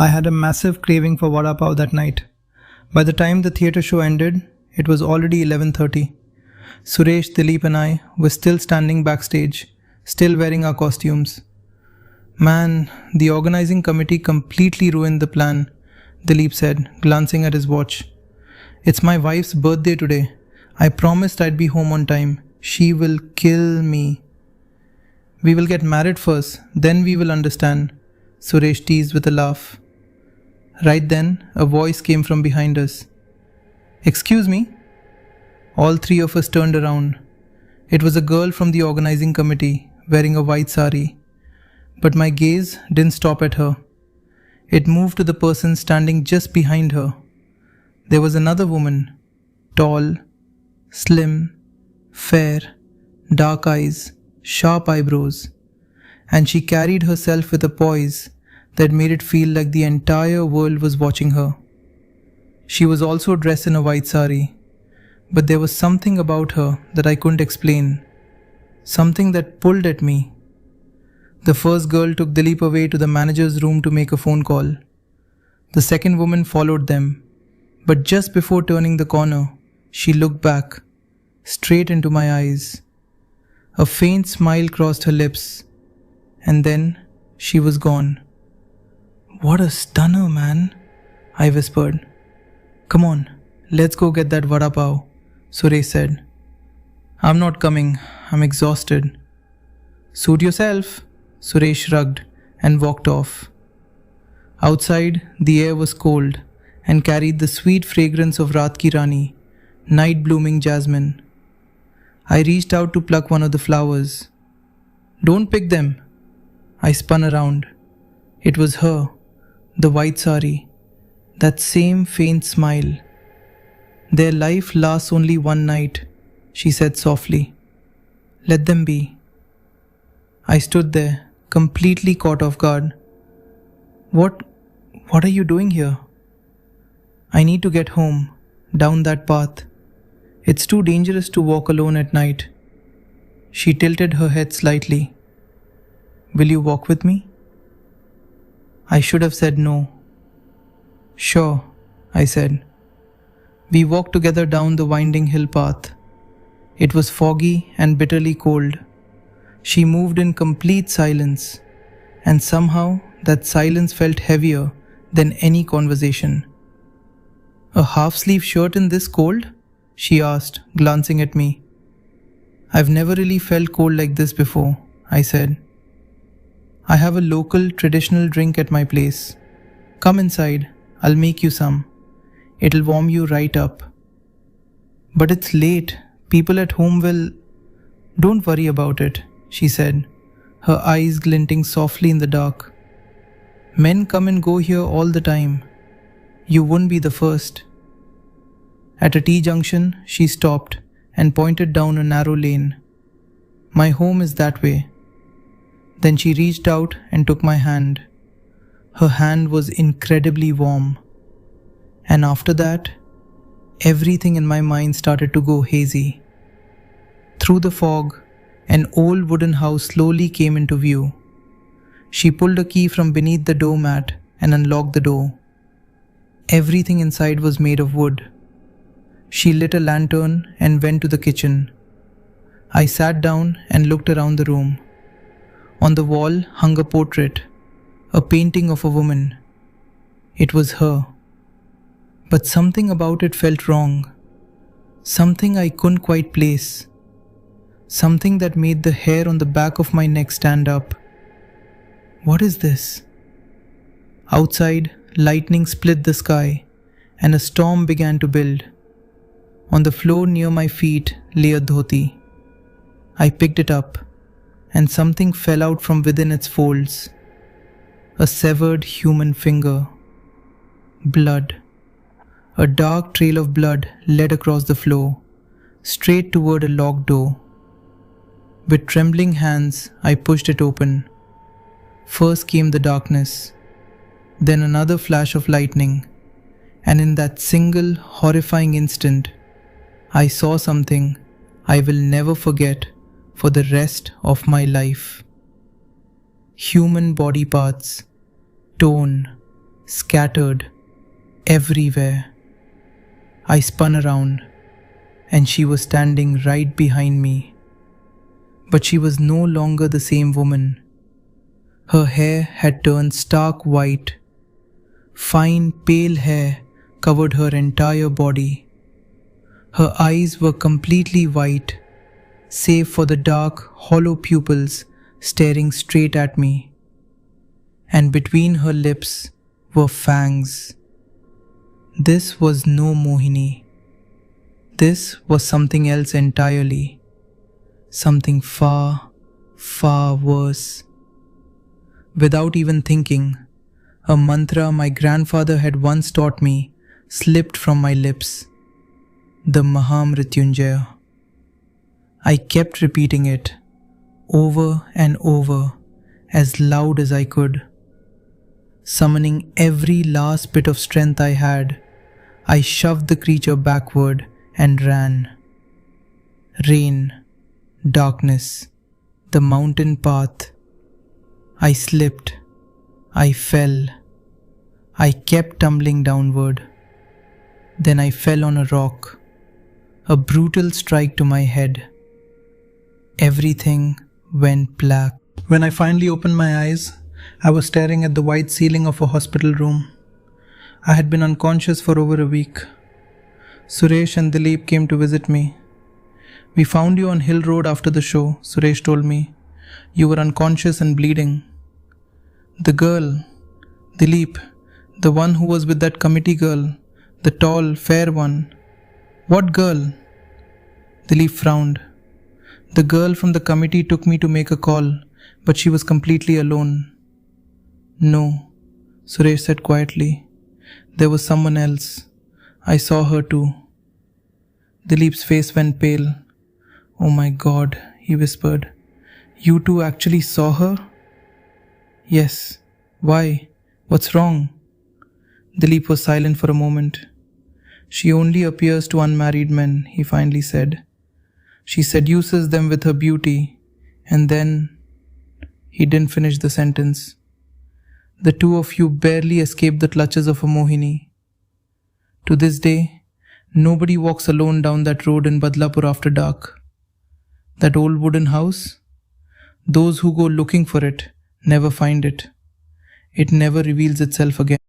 I had a massive craving for vada pav that night. By the time the theatre show ended, it was already 11:30. Suresh, Dilip and I were still standing backstage, still wearing our costumes. Man, the organizing committee completely ruined the plan, Dilip said, glancing at his watch. It's my wife's birthday today. I promised I'd be home on time. She will kill me. We will get married first, then we will understand, Suresh teased with a laugh. Right then, a voice came from behind us. Excuse me? All three of us turned around. It was a girl from the organizing committee, wearing a white sari. But my gaze didn't stop at her. It moved to the person standing just behind her. There was another woman, tall, slim, fair, dark eyes, sharp eyebrows, and she carried herself with a poise that made it feel like the entire world was watching her. She was also dressed in a white sari, but there was something about her that I couldn't explain, something that pulled at me. The first girl took Dilip away to the manager's room to make a phone call. The second woman followed them, but just before turning the corner, she looked back, straight into my eyes. A faint smile crossed her lips, and then she was gone. What a stunner, man, I whispered. Come on, let's go get that vada pav, Suresh said. I'm not coming, I'm exhausted. Suit yourself, Suresh shrugged and walked off. Outside, the air was cold and carried the sweet fragrance of Raat Ki Rani, night-blooming jasmine. I reached out to pluck one of the flowers. Don't pick them. I spun around. It was her, the white sari, that same faint smile. Their life lasts only one night, she said softly. Let them be. I stood there, completely caught off guard. What are you doing here? I need to get home, down that path. It's too dangerous to walk alone at night. She tilted her head slightly. Will you walk with me? I should have said no. Sure, I said. We walked together down the winding hill path. It was foggy and bitterly cold. She moved in complete silence, and somehow that silence felt heavier than any conversation. A half-sleeve shirt in this cold? She asked, glancing at me. I've never really felt cold like this before, I said. I have a local traditional drink at my place. Come inside, I'll make you some. It'll warm you right up. But it's late. People at home will... Don't worry about it, she said, her eyes glinting softly in the dark. Men come and go here all the time. You wouldn't be the first. At a T-junction, she stopped and pointed down a narrow lane. My home is that way. Then she reached out and took my hand. Her hand was incredibly warm. And after that, everything in my mind started to go hazy. Through the fog, an old wooden house slowly came into view. She pulled a key from beneath the doormat and unlocked the door. Everything inside was made of wood. She lit a lantern and went to the kitchen. I sat down and looked around the room. On the wall hung a portrait, a painting of a woman. It was her. But something about it felt wrong. Something I couldn't quite place. Something that made the hair on the back of my neck stand up. What is this? Outside, lightning split the sky, and a storm began to build. On the floor near my feet lay a dhoti. I picked it up, and something fell out from within its folds. A severed human finger. Blood. A dark trail of blood led across the floor, straight toward a locked door. With trembling hands, I pushed it open. First came the darkness, then another flash of lightning, and in that single horrifying instant, I saw something I will never forget for the rest of my life. Human body parts, torn, scattered everywhere. I spun around, and she was standing right behind me. But she was no longer the same woman. Her hair had turned stark white. Fine, pale hair covered her entire body. Her eyes were completely white, save for the dark, hollow pupils staring straight at me. And between her lips were fangs. This was no Mohini. This was something else entirely. Something far, far worse. Without even thinking, a mantra my grandfather had once taught me slipped from my lips. The Mahamrityunjaya. I kept repeating it, over and over, as loud as I could. Summoning every last bit of strength I had, I shoved the creature backward and ran. Rain, darkness, the mountain path. I slipped. I fell. I kept tumbling downward. Then I fell on a rock. A brutal strike to my head. Everything went black. When I finally opened my eyes, I was staring at the white ceiling of a hospital room. I had been unconscious for over a week. Suresh and Dilip came to visit me. "We found you on Hill Road after the show," Suresh told me. "You were unconscious and bleeding." "The girl, Dilip, the one who was with that committee girl, the tall, fair one." "What girl?" Dilip frowned. "The girl from the committee took me to make a call, but she was completely alone." "No," Suresh said quietly. "There was someone else. I saw her too." Dilip's face went pale. "Oh my God," he whispered. "You two actually saw her?" "Yes. Why? What's wrong?" Dilip was silent for a moment. "She only appears to unmarried men," he finally said. "She seduces them with her beauty, and then—" He didn't finish the sentence. "The two of you barely escaped the clutches of a Mohini. To this day, nobody walks alone down that road in Badlapur after dark. That old wooden house? Those who go looking for it never find it. It never reveals itself again."